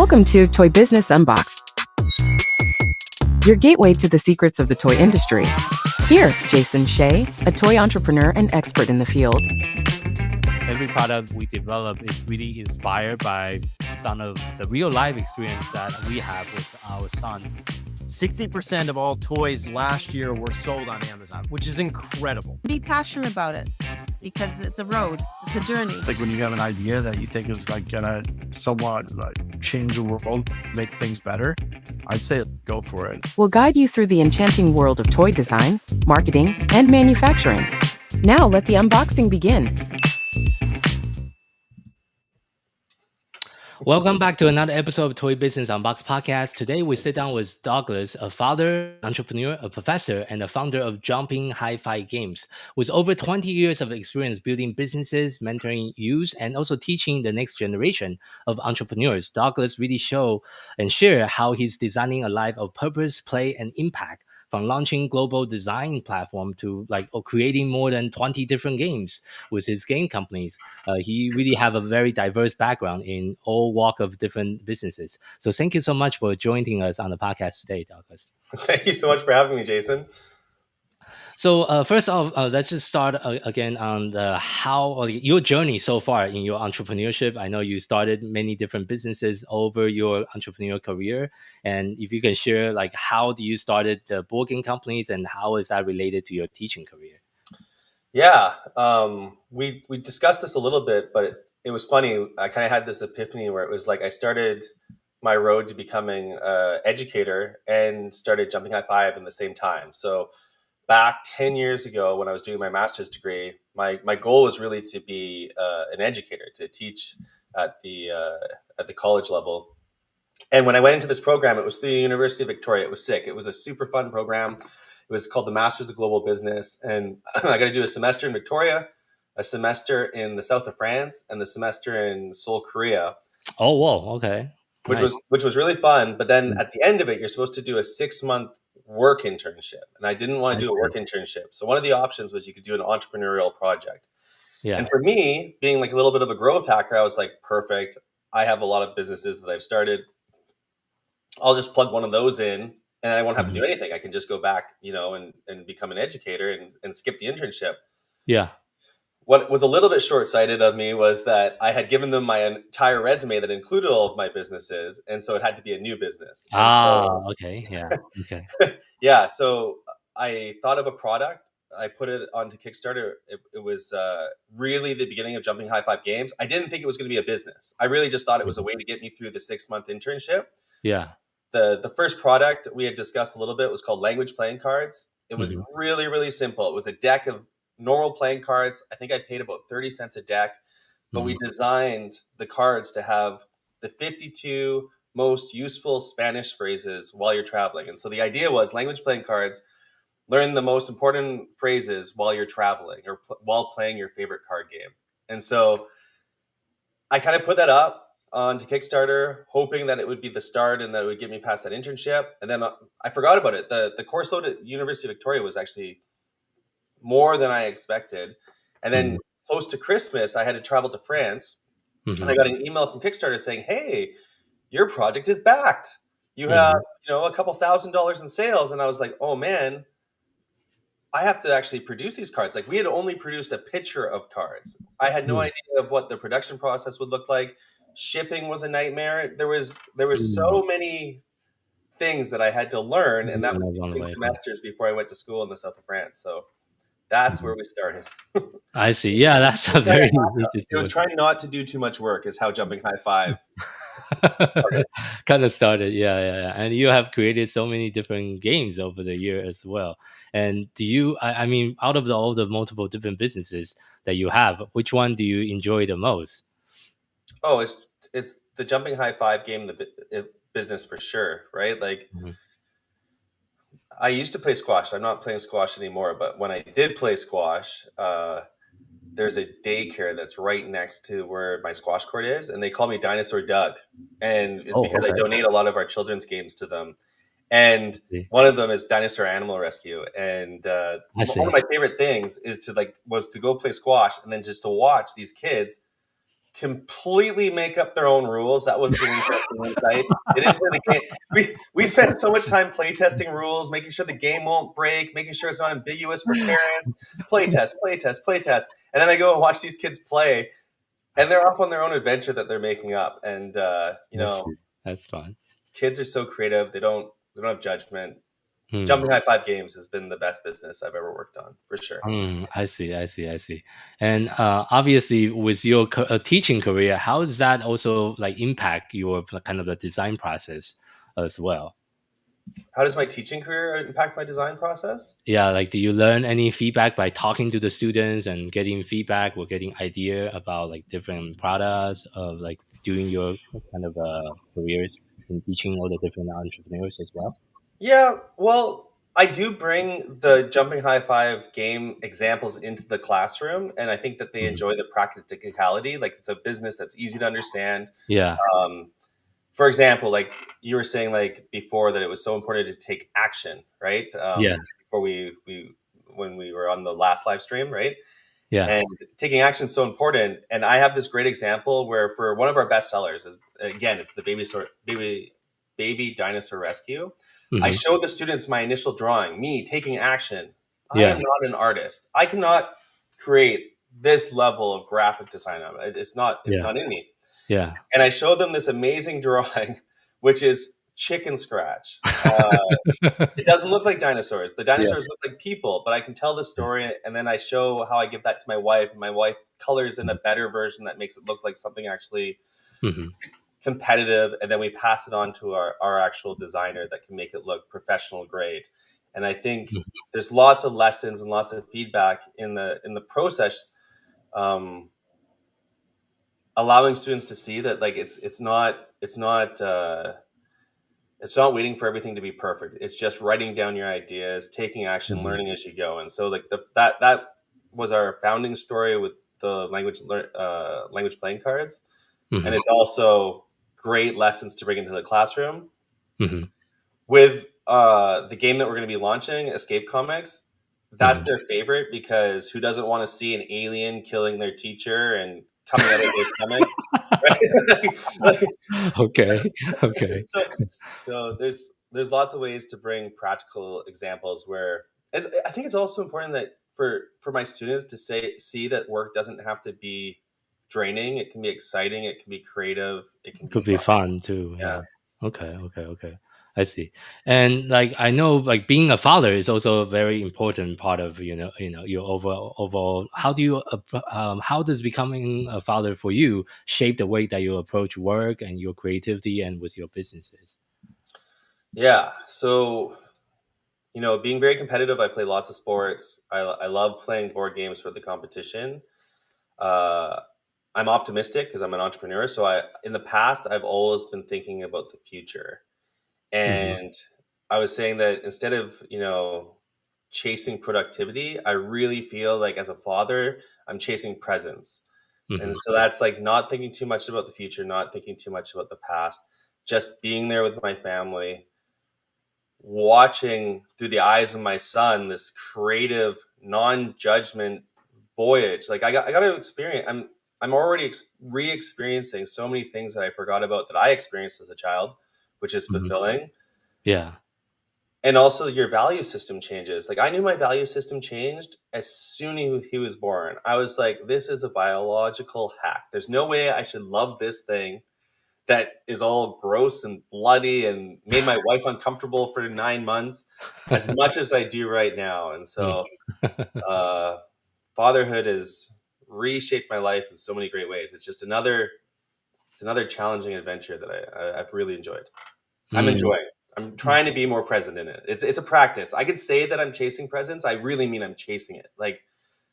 Welcome to Toy Business Unboxed, your gateway to the secrets of the toy industry. Here, Jason Shea, a toy entrepreneur and expert in the field. Every product we develop is really inspired by some of the real life experience that we have with our son. 60% of all toys last year were sold on Amazon, which is incredible. Be passionate about it because it's a road, it's a journey. Like when you have an idea that you think is like gonna somewhat like change the world, make things better, I'd say go for it. We'll guide you through the enchanting world of toy design, marketing, and manufacturing. Now let the unboxing begin. Welcome back to another episode of Toy Business Unboxed podcast. Today we sit down with Douglas, a father, entrepreneur, a professor, and a founder of Jumping Hi-Fi Games. With over 20 years of experience building businesses, mentoring youth, and also teaching the next generation of entrepreneurs, Douglas really show and share how he's designing a life of purpose, play, and impact. From launching global design platform to creating more than 20 different games with his game companies. He really have a very diverse background in all walk of different businesses. So thank you so much for joining us on the podcast today, Douglas. Thank you so much for having me, Jason. So first off, let's just start again on your journey so far in your entrepreneurship. I know you started many different businesses over your entrepreneurial career, and if you can share, how do you started the board game companies, and how is that related to your teaching career? Yeah, we discussed this a little bit, but it was funny. I kind of had this epiphany where it was like I started my road to becoming an educator and started Jumping High Five in the same time. So back 10 years ago when I was doing my master's degree, my goal was really to be an educator, to teach at the college level. And when I went into this program, it was through the University of Victoria. It was sick. It was a super fun program. It was called the Masters of Global Business. And I got to do a semester in Victoria, a semester in the south of France, and the semester in Seoul, Korea. Oh, wow. Okay. Which was really fun. But then at the end of it, you're supposed to do a 6-month work internship. And I didn't want to do a work internship. So one of the options was you could do an entrepreneurial project. Yeah. And for me, being like a little bit of a growth hacker, I was like, perfect. I have a lot of businesses that I've started. I'll just plug one of those in and I won't have to do anything. I can just go back, and become an educator and skip the internship. Yeah. What was a little bit short-sighted of me was that I had given them my entire resume that included all of my businesses. And so it had to be a new business. Okay. Yeah. Okay. Yeah. So I thought of a product. I put it onto Kickstarter. It was really the beginning of Jumping High Five Games. I didn't think it was going to be a business. I really just thought it was a way to get me through the 6-month internship. Yeah. The first product we had discussed a little bit was called Language Playing Cards. It was really, really simple. It was a deck of normal playing cards. I think I paid about 30 cents a deck, but we designed the cards to have the 52 most useful Spanish phrases while you're traveling. And so the idea was language playing cards, learn the most important phrases while you're traveling or while playing your favorite card game. And so I kind of put that up onto Kickstarter, hoping that it would be the start and that it would get me past that internship. And then I forgot about it. The course load at University of Victoria was actually more than I expected. And then close to Christmas, I had to travel to France. And I got an email from Kickstarter saying, hey, your project is backed. You have, a couple $1,000s in sales. And I was like, oh man, I have to actually produce these cards. Like we had only produced a picture of cards. I had no idea of what the production process would look like. Shipping was a nightmare. There was so many things that I had to learn. And that was 3 semesters before I went to school in the south of France. So that's where we started. I see. Yeah, that's a very It was trying not to do too much work is how Jumping High Five kind of started. Yeah. And you have created so many different games over the year as well. And do you, I mean, out of all the multiple different businesses that you have, which one do you enjoy the most? Oh, it's the Jumping High Five game, the business for sure, right? Like I used to play squash. I'm not playing squash anymore, but when I did play squash, there's a daycare that's right next to where my squash court is, and they call me Dinosaur Doug. And it's because I donate a lot of our children's games to them. And one of them is Dinosaur Animal Rescue. And one of my favorite things is was to go play squash and then just to watch these kids completely make up their own rules. That was an interesting insight. They didn't play the game. We spent so much time play testing rules, making sure the game won't break, making sure it's not ambiguous for parents. Play test, play test, play test. And then I go and watch these kids play, and they're off on their own adventure that they're making up. And That's fun. kids are so creative. They don't have judgment. Hmm. Jumping High Five Games has been the best business I've ever worked on, for sure. I see. And obviously, with your teaching career, how does that also like impact your kind of the design process as well? How does my teaching career impact my design process? Yeah, like do you learn any feedback by talking to the students and getting feedback or getting idea about like different products of like doing your kind of careers in teaching all the different entrepreneurs as well? Yeah, well, I do bring the Jumping High Five game examples into the classroom, and I think that they enjoy the practicality. Like it's a business that's easy to understand. Yeah. For example, like you were saying, like before, that it was so important to take action, right? Yeah. Before when we were on the last live stream, right? Yeah. And taking action is so important. And I have this great example where for one of our best sellers is, again, it's the baby dinosaur rescue. I showed the students my initial drawing, me taking action. I am not an artist. I cannot create this level of graphic design. It's not in me. Yeah. And I showed them this amazing drawing, which is chicken scratch. It doesn't look like dinosaurs. The dinosaurs look like people, but I can tell the story. And then I show how I give that to my wife. And my wife colors in a better version that makes it look like something actually competitive. And then we pass it on to our actual designer that can make it look professional grade. And I think there's lots of lessons and lots of feedback in the process, allowing students to see that like it's not waiting for everything to be perfect. It's just writing down your ideas, taking action, learning as you go. And so like that was our founding story with the language playing cards. And it's also great lessons to bring into the classroom. With the game that we're going to be launching, Escape Comics, that's their favorite, because who doesn't want to see an alien killing their teacher and coming out of their stomach? Right? Okay. So there's lots of ways to bring practical examples where I think it's also important that for my students to see that work doesn't have to be draining. It can be exciting. It can be creative. It Could be fun too. Yeah. Okay. I see. And like I know, like being a father is also a very important part of your overall. How does becoming a father for you shape the way that you approach work and your creativity and with your businesses? Yeah. So being very competitive, I play lots of sports. I love playing board games for the competition. I'm optimistic because I'm an entrepreneur. So in the past, I've always been thinking about the future. And I was saying that instead of, chasing productivity, I really feel like as a father, I'm chasing presence. And so that's like not thinking too much about the future, not thinking too much about the past, just being there with my family, watching through the eyes of my son, this creative, non-judgment voyage. Like I got to experience, I'm already re-experiencing so many things that I forgot about that I experienced as a child, which is fulfilling. Yeah. And also your value system changes. Like I knew my value system changed as soon as he was born. I was like, this is a biological hack. There's no way I should love this thing that is all gross and bloody and made my wife uncomfortable for 9 months as much as I do right now. And so fatherhood has reshaped my life in so many great ways. It's just another challenging adventure that I've really enjoyed. I'm enjoying. I'm trying to be more present in it. It's a practice. I could say that I'm chasing presence. I really mean I'm chasing it. Like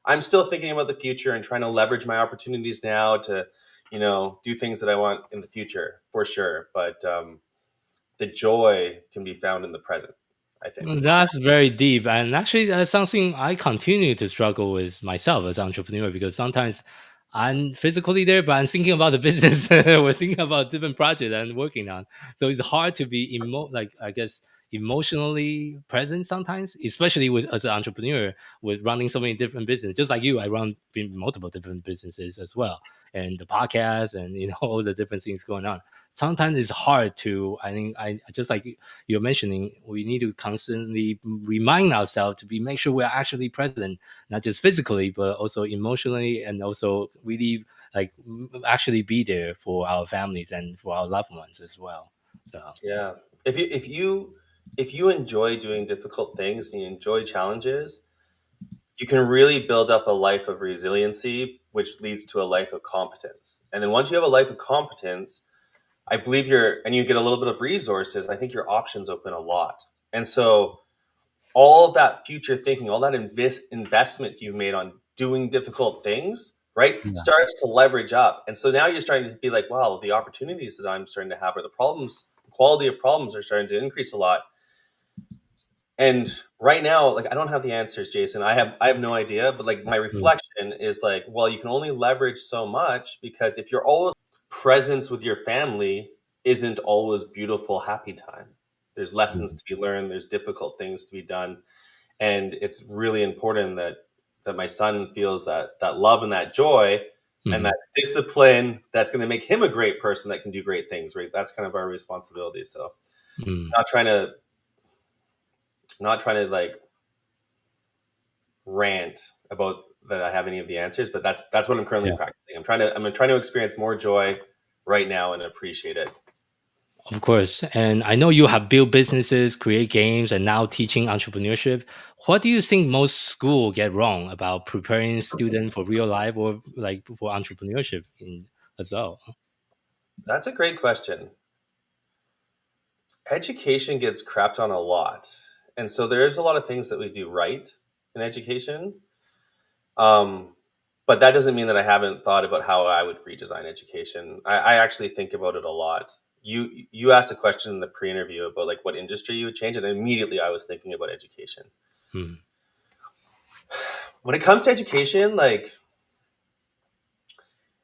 I'm still thinking about the future and trying to leverage my opportunities now to, do things that I want in the future for sure. But the joy can be found in the present, I think. That's very deep. And actually, that's something I continue to struggle with myself as an entrepreneur, because sometimes I'm physically there, but I'm thinking about the business. We're thinking about different projects I'm working on. So it's hard to be emotionally present sometimes, especially with as an entrepreneur with running so many different businesses. Just like you, I run multiple different businesses as well, and the podcast, and all the different things going on. Sometimes it's hard to. I think I just like you're mentioning, we need to constantly remind ourselves to make sure we're actually present, not just physically, but also emotionally, and also really like actually be there for our families and for our loved ones as well. So Yeah. If you enjoy doing difficult things and you enjoy challenges, you can really build up a life of resiliency, which leads to a life of competence. And then once you have a life of competence, I believe and you get a little bit of resources, I think your options open a lot. And so all of that future thinking, all that investment you've made on doing difficult things, right, yeah. starts to leverage up. And so now you're starting to be like, wow, the opportunities that I'm starting to have, or the quality of problems are starting to increase a lot. And right now, like, I don't have the answers, Jason. I have no idea, but like my reflection is like, well, you can only leverage so much, because if you're always presence with your family isn't always beautiful, happy time. There's lessons to be learned. There's difficult things to be done. And it's really important that my son feels that love and that joy and that discipline that's going to make him a great person that can do great things, right? That's kind of our responsibility. So not trying to like rant about that I have any of the answers, but that's what I'm currently practicing. I'm trying to experience more joy right now and appreciate it. Of course. And I know you have built businesses, create games, and now teaching entrepreneurship. What do you think most school get wrong about preparing students for real life or like for entrepreneurship as well? That's a great question. Education gets crapped on a lot. And so there's a lot of things that we do right in education. But that doesn't mean that I haven't thought about how I would redesign education. I actually think about it a lot. You asked a question in the pre-interview about like what industry you would change, and immediately I was thinking about education. When it comes to education, like,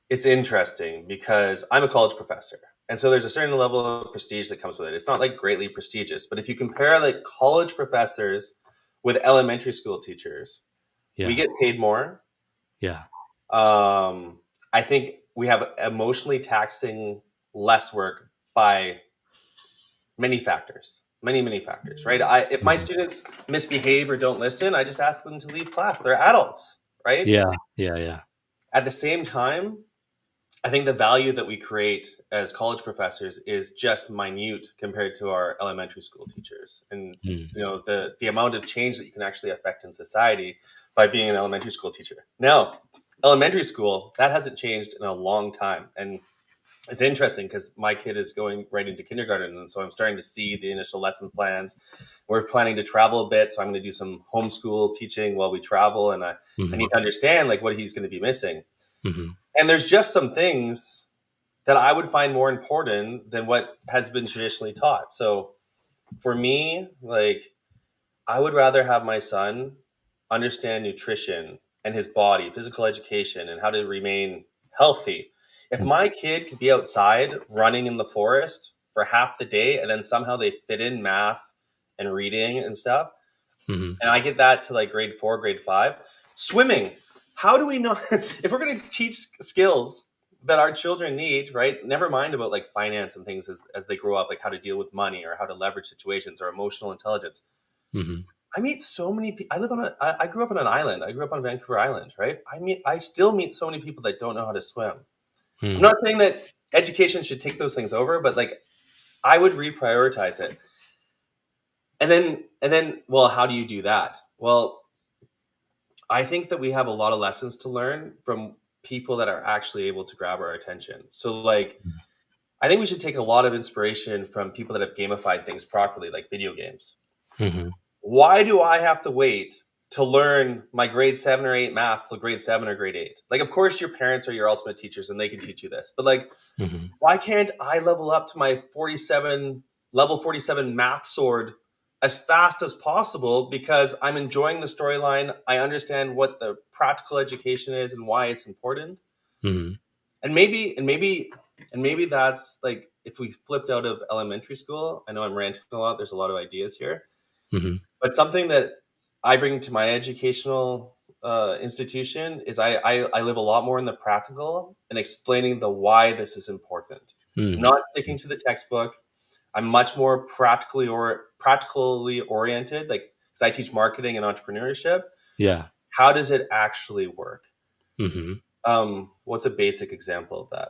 it's interesting because I'm a college professor. And so there's a certain level of prestige that comes with it. It's not like greatly prestigious, but if you compare like college professors with elementary school teachers, we get paid more. Yeah. I think we have emotionally taxing less work by many factors, many factors, right? If my students misbehave or don't listen, I just ask them to leave class. They're adults, right? Yeah. At the same time, I think the value that we create as college professors is just minute compared to our elementary school teachers. And the amount of change that you can actually affect in society by being an elementary school teacher. Now, elementary school, that hasn't changed in a long time. And it's interesting because my kid is going right into kindergarten. And so I'm starting to see the initial lesson plans. We're planning to travel a bit. So I'm going to do some homeschool teaching while we travel. And I need to understand like what he's going to be missing. And there's just some things that I would find more important than what has been traditionally taught. So for me, like, I would rather have my son understand nutrition and his body, physical education, and how to remain healthy. If my kid could be outside running in the forest for half the day and then somehow they fit in math and reading and stuff, and I get that to like grade 4, grade 5, swimming. How do we know if we're going to teach skills that our children need, right? Never mind about like finance and things as they grow up, like how to deal with money or how to leverage situations or emotional intelligence. I meet so many people. I grew up on an island. I grew up on Vancouver Island, right? I still meet so many people that don't know how to swim. I'm not saying that education should take those things over, but like I would reprioritize it. And then, well, how do you do that? Well, I think that we have a lot of lessons to learn from people that are actually able to grab our attention. So like, I think we should take a lot of inspiration from people that have gamified things properly, like video games. Why do I have to wait to learn my grade 7 or 8 math till grade 7 or grade 8? Like, of course, your parents are your ultimate teachers and they can teach you this. But like, why can't I level up to my level 47 math sword as fast as possible, because I'm enjoying the storyline. I understand what the practical education is and why it's important. And maybe And maybe that's like if we flipped out of elementary school. I know I'm ranting a lot. There's a lot of ideas here, Mm-hmm. but something that I bring to my educational institution is I live a lot more in the practical and explaining the why this is important. Mm. Not sticking to the textbook. I'm much more practically oriented, like because I teach marketing and entrepreneurship. Yeah. How does it actually work? Mm-hmm. What's a basic example of that?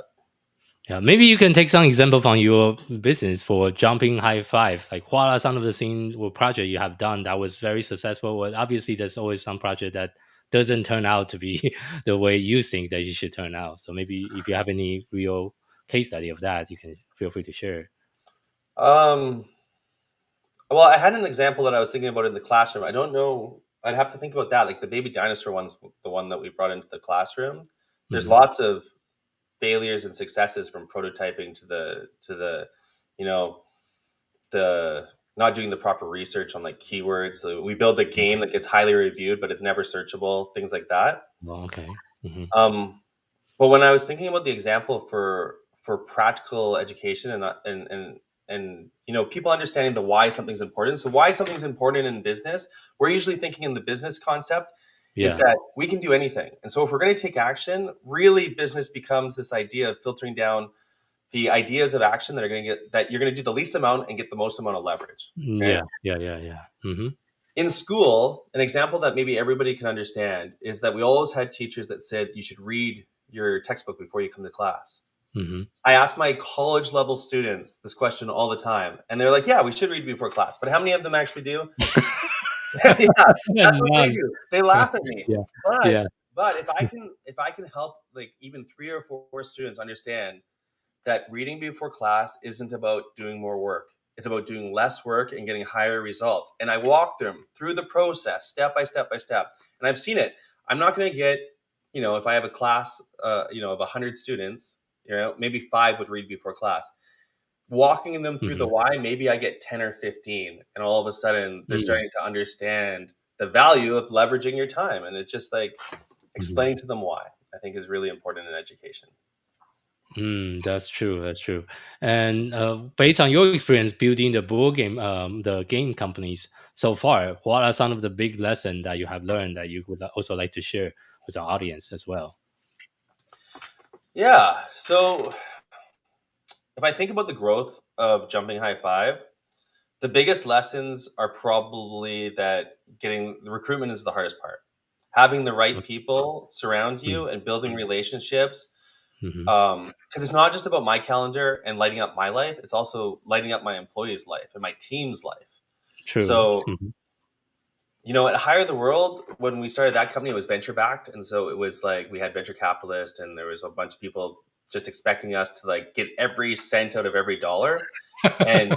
Yeah, maybe you can take some example from your business for jumping high five. Like, what are some of the things or project you have done that was very successful? Well, obviously, there's always some project that doesn't turn out to be the way you think that you should turn out. So maybe if you have any real case study of that, you can feel free to share. Well, I had an example that I was thinking about in the classroom. I don't know. I'd have to think about that. Like the baby dinosaur one's the one that we brought into the classroom. There's Mhm. lots of failures and successes from prototyping to the you know the not doing the proper research on like keywords. So we build a game that gets highly reviewed, but it's never searchable. Things like that. Oh, okay. Mm-hmm. But when I was thinking about the example for practical education and people understanding the why something's important. So why something's important in business, we're usually thinking in the business concept is Yeah. that we can do anything. And so if we're going to take action, really business becomes this idea of filtering down the ideas of action that are going to get that you're going to do the least amount and get the most amount of leverage. Okay? Yeah. Mm-hmm. In school, an example that maybe everybody can understand is that we always had teachers that said you should read your textbook before you come to class. Mm-hmm. I ask my college level students this question all the time, and they're like, yeah, we should read before class. But how many of them actually do? Yeah, that's what they do. They laugh at me. Yeah. But if I can help like even 3 or 4 students understand that reading before class isn't about doing more work. It's about doing less work and getting higher results. And I walk them through the process step by step by step. And I've seen it. I'm not going to get, if I have a class, of 100 students, maybe 5 would read before class. Walking them through the why, maybe I get 10 or 15. And all of a sudden they're starting to understand the value of leveraging your time. And it's just like explaining to them why, I think is really important in education. That's true. And based on your experience building the board game, the game companies so far, what are some of the big lessons that you have learned that you would also like to share with our audience as well? Yeah. So if I think about the growth of Jumping High Five, the biggest lessons are probably that getting the recruitment is the hardest part. Having the right people surround you and building relationships. Because it's not just about my calendar and lighting up my life, it's also lighting up my employees' life and my team's life. True. So, at Hire the World, when we started that company, it was venture backed. And so it was like we had venture capitalists and there was a bunch of people just expecting us to like get every cent out of every dollar. And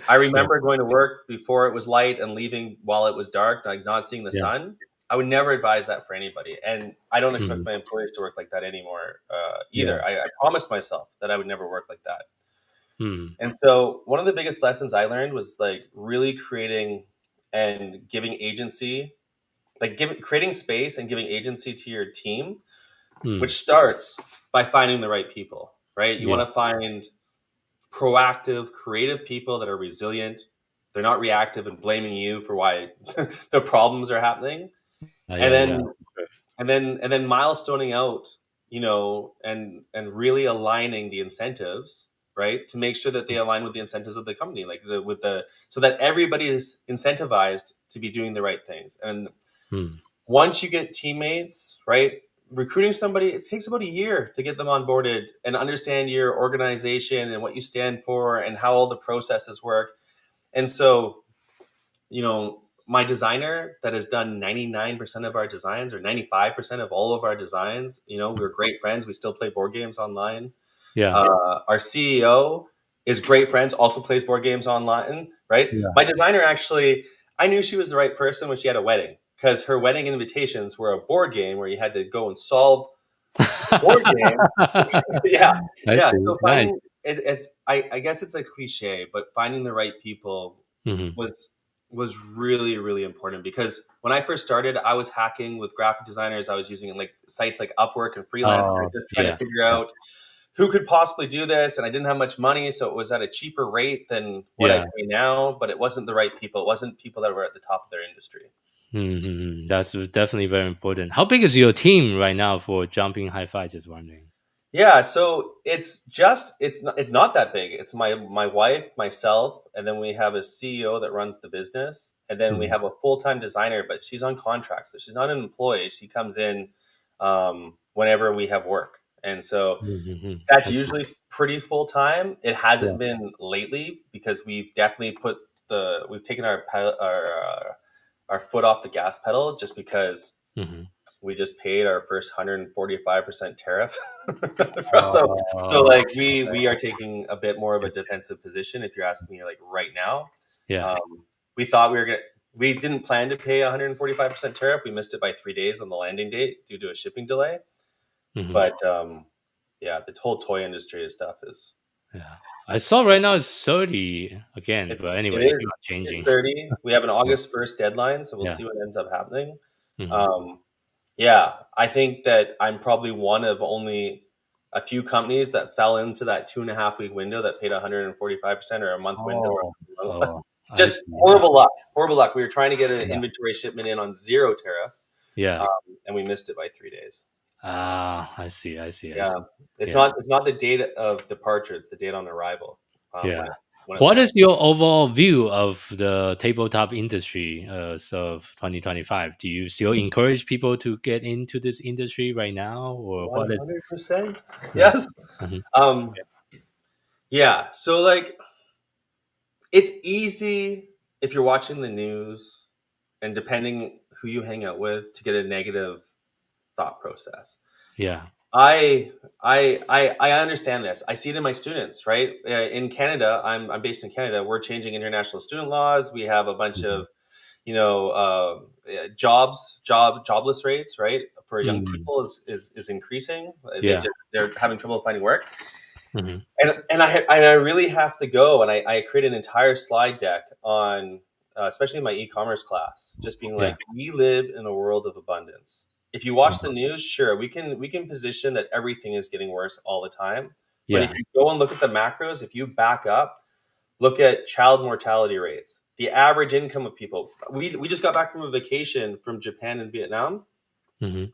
I remember going to work before it was light and leaving while it was dark, like not seeing the sun. I would never advise that for anybody. And I don't expect my employees to work like that anymore either. I promised myself that I would never work like that. And so one of the biggest lessons I learned was like really creating and giving agency, creating space and giving agency to your team, which starts by finding the right people, right? You want to find proactive, creative people that are resilient. They're not reactive and blaming you for why the problems are happening. And then milestoning out, and really aligning the incentives, right, to make sure that they align with the incentives of the company, so that everybody is incentivized to be doing the right things. And once you get teammates, right, recruiting somebody, it takes about a year to get them onboarded and understand your organization and what you stand for and how all the processes work. And so, my designer that has done 99% of our designs or 95% of all of our designs, we're great friends. We still play board games online. Our CEO is great friends, also plays board games online, right? My designer actually, I knew she was the right person when she had a wedding because her wedding invitations were a board game where you had to go and solve board game. So finding I guess it's a cliche, but finding the right people was really, really important because when I first started, I was hacking with graphic designers. I was using like sites like Upwork and Freelancer, just trying to figure out who could possibly do this? And I didn't have much money, so it was at a cheaper rate than what I Yeah. pay now, but it wasn't the right people. It wasn't people that were at the top of their industry. That's definitely very important. How big is your team right now for Jumping Hi-Fi? Just wondering. Yeah, so it's not that big. It's my wife, myself, and then we have a CEO that runs the business, and then we Mhm. have a full-time designer, but she's on contract, so she's not an employee. She comes in whenever we have work, and so that's Okay. usually pretty full-time. It Yeah. hasn't been lately because we've definitely we've taken our foot off the gas pedal just because Mhm. we just paid our first 145% tariff. So Oh, like we are taking a bit more of a defensive position if you're asking me like right now. yeah. We thought we didn't plan to pay 145% tariff. We missed it by 3 days on the landing date due to a shipping delay. Mhm. But yeah, the whole toy industry and stuff is Yeah. I saw right now it's 30 again, it, but it anyway, is it's not it's changing. 30. We have an Yeah. August 1st deadline, so we'll Yeah. see what ends up happening. Mhm. Um, Yeah, I think that I'm probably one of only a few companies that fell into that 2.5 week window that paid 145% or a month window or Oh, something like that. oh, I Just see. horrible luck. Horrible luck. We were trying to get an Yeah. inventory shipment in on zero tariff, Yeah. and we missed it by 3 days. Ah, I see. I see. I Yeah, see. it's Yeah. not the date of departure; it's the date on arrival. Yeah. When it What lands. is your overall view of the tabletop industry as of 2025? Do you still encourage people to get into this industry right now, or what is? 100%. Yeah. Yes. Mhm. Um, yeah. So like, it's easy if you're watching the news and depending who you hang out with to get a negative thought process. Yeah. I understand this. I see it in my students, right? In Canada, I'm based in Canada. We're changing international student laws. We have a bunch Mhm. of jobless rates, right, for young Mm. people is increasing. Yeah. They're having trouble finding work. Mhm. And I really have to go and I create an entire slide deck on especially in my e-commerce class, just being Yeah. like, we live in a world of abundance. If you watch the news, sure, we can position that everything is getting worse all the time. But if Yeah. you go and look at the macros, if you back up, look at child mortality rates, the average income of people. We just got back from a vacation from Japan and Vietnam. Mhm.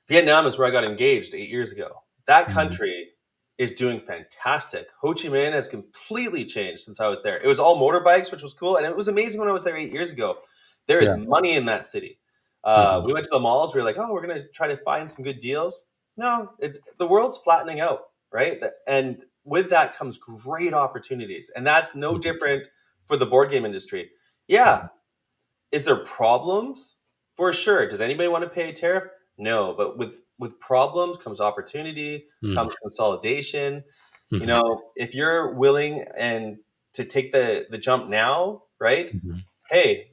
Vietnam is where I got engaged 8 years ago. That Mhm. country is doing fantastic. Ho Chi Minh has completely changed since I was there. It was all motorbikes, which was cool, and it was amazing when I was there 8 years ago. There is Yeah. money in that city. Mhm. We went to the malls. We were like, oh, we're gonna try to find some good deals. No, it's the world's flattening out, right? And with that comes great opportunities, and that's no Mhm. different for the board game industry. Yeah, is there problems? For sure. Does anybody want to pay a tariff? No, but with problems comes opportunity, Mhm. comes consolidation. Mhm. If you're willing and to take the jump now, right? Mhm. Hey,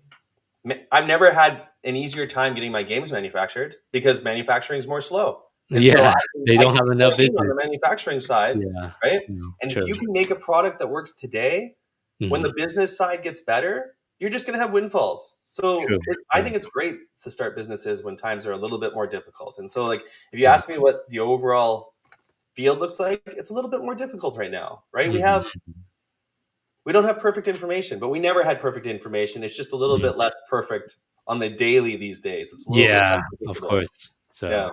I've never had an easier time getting my games manufactured because manufacturing is more slow. And so Yeah. They I don't can have enough train on business. the manufacturing side, Yeah. right? True. And if True. you can make a product that works today, when Mhm. the business side gets better, you're just going to have windfalls. So True. I True. think it's great to start businesses when times are a little bit more difficult. And so, like, if you Mhm. ask me what the overall field looks like, it's a little bit more difficult right now, right? Mhm. We don't have perfect information, but we never had perfect information. It's just a little Mhm. bit less perfect on the daily these days. It's a little bit Yeah, less of predictable. course. So Yeah.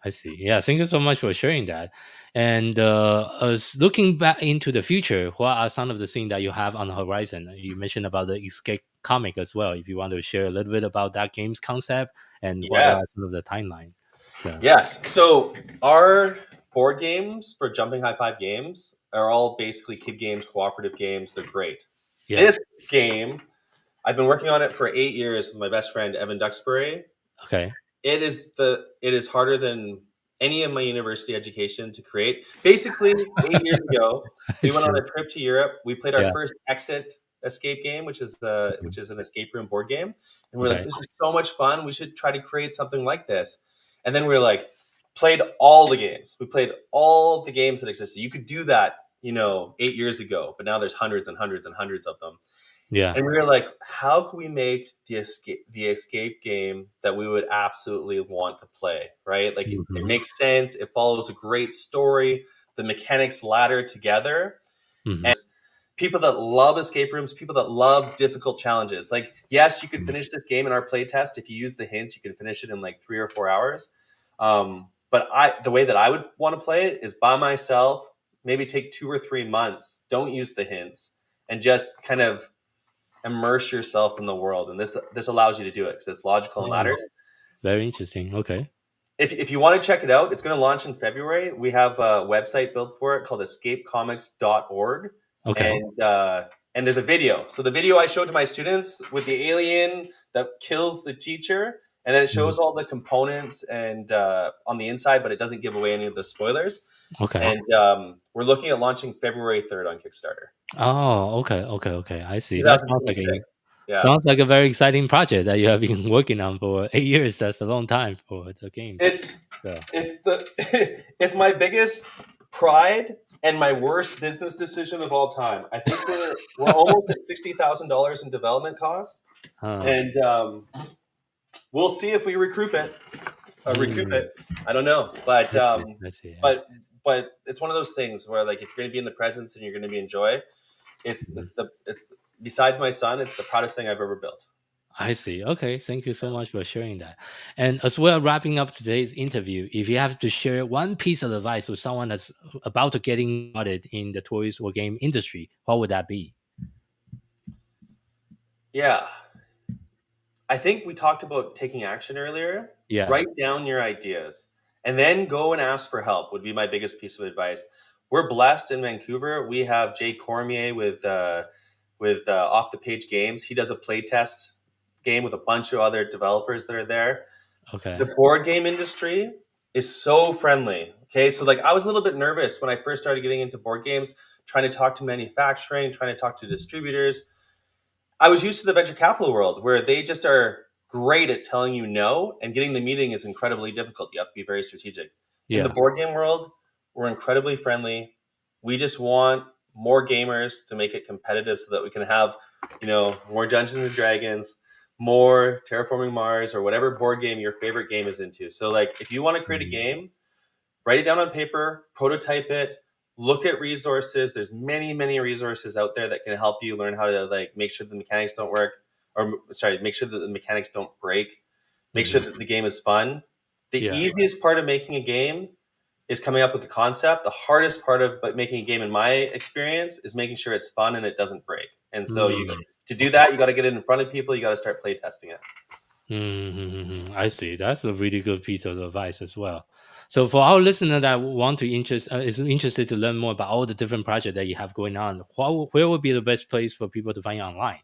I see. Yeah, thank you so much for sharing that. And as looking back into the future, what are some of the things that you have on the horizon? You mentioned about the escape comic as well. If you want to share a little bit about that game's concept and what are Yes. some of the timeline. So Yes. So our board games for Jumping High Five games are all basically kid games, cooperative games. They're great. yeah, This game, I've been working on it for 8 years with my best friend Evan Duxbury. okay. It is harder than any of my university education to create. Basically, 8 years ago, I we went on see. a trip to Europe. We played our Yeah. first Exit escape game, which is an escape room board game, and we're like, Okay. "This is so much fun. We should try to create something like this." And then we were like, played all the games. We played all of the games that existed. You could do that, 8 years ago, but now there's hundreds and hundreds and hundreds of them. Yeah. And we were like, how can we make the escape game that we would absolutely want to play, right? Like it Mhm. makes sense. It follows a great story, the mechanics ladder together. Mhm. And people that love escape rooms, people that love difficult challenges. Like, yes, you could finish this game in our play test. If you use the hints, you can finish it in like 3 or 4 hours. But the way that I would want to play it is by myself, maybe take 2 or 3 months, don't use the hints, and just kind of immerse yourself in the world. And this allows you to do it because it's logical and ladders. Very interesting. Okay. If you want to check it out, it's going to launch in February. We have a website built for it called escapecomics.org. Okay. And there's a video. So the video I showed to my students with the alien that kills the teacher, and then it shows all the components and on the inside, but it doesn't give away any of the spoilers. Okay. And we're looking at launching February 3rd on Kickstarter. Oh, okay. I see. That sounds like a very exciting project that you have been working on for 8 years. That's a long time for the game. It's my biggest pride and my worst business decision of all time. I think we're almost at $60,000 in development costs, and we'll see if we recoup it. I don't know, but but it's one of those things where, like, if you're going to be in the presence and you're going to be in joy, it's besides my son, it's the proudest thing I've ever built. I see. Okay. Thank you so much for sharing that. And as we're wrapping up today's interview, if you have to share one piece of advice with someone that's about to getting started in the toys or game industry, what would that be? Yeah. I think we talked about taking action earlier. Yeah. Write down your ideas and then go and ask for help would be my biggest piece of advice. We're blessed in Vancouver. We have Jay Cormier with Off the Page Games. He does a playtest game with a bunch of other developers that are there. Okay. The board game industry is so friendly. Okay. So, like, I was a little bit nervous when I first started getting into board games, trying to talk to manufacturing, trying to talk to distributors. I was used to the venture capital world where they just are great at telling you no, and getting the meeting is incredibly difficult. You have to be very strategic. In the board game world, we're incredibly friendly. We just want more gamers to make it competitive so that we can have, more Dungeons and Dragons, more Terraforming Mars, or whatever board game your favorite game is into. So, like, if you want to create a game, write it down on paper, prototype it, look at resources. There's many, many resources out there that can help you learn how to, like, make sure the mechanics don't work, make sure that the mechanics don't break, make sure that the game is fun. The easiest part of making a game is coming up with the concept. The hardest part of making a game, in my experience, is making sure it's fun and it doesn't break. And so to do that, you got to get it in front of people. You got to start play testing it. I see. That's a really good piece of advice as well. So for our listener that is interested to learn more about all the different projects that you have going on, where would be the best place for people to find you online?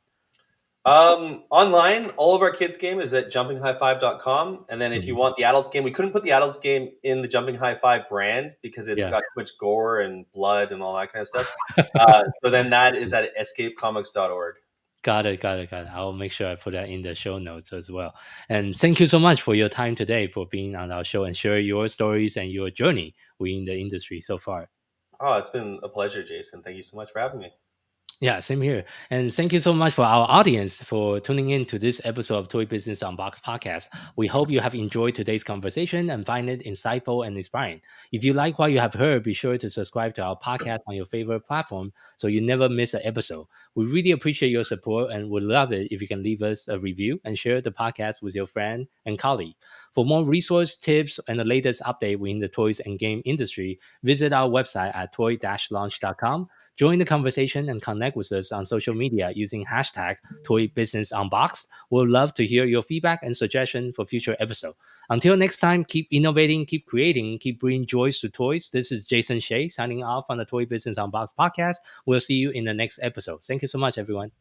Online, all of our kids' game is at jumpinghighfive.com. And then if you want the adults game, we couldn't put the adults game in the Jumping High Five brand because it's got too much gore and blood and all that kind of stuff. So then that is at escapecomics.org. Got it. I'll make sure I put that in the show notes as well. And thank you so much for your time today, for being on our show and share your stories and your journey within the industry so far. Oh, it's been a pleasure, Jason. Thank you so much for having me. Yeah, same here. And thank you so much for our audience for tuning in to this episode of Toy Business Unboxed podcast. We hope you have enjoyed today's conversation and find it insightful and inspiring. If you like what you have heard, be sure to subscribe to our podcast on your favorite platform so you never miss an episode. We really appreciate your support and would love it if you can leave us a review and share the podcast with your friend and colleague. For more resource tips and the latest update within the toys and game industry, visit our website at toy-launch.com. Join the conversation and connect with us on social media using hashtag Toy Business Unboxed. We'll love to hear your feedback and suggestion for future episodes. Until next time, keep innovating, keep creating, keep bringing joys to toys. This is Jason Shea signing off on the Toy Business Unboxed podcast. We'll see you in the next episode. Thank you so much, everyone.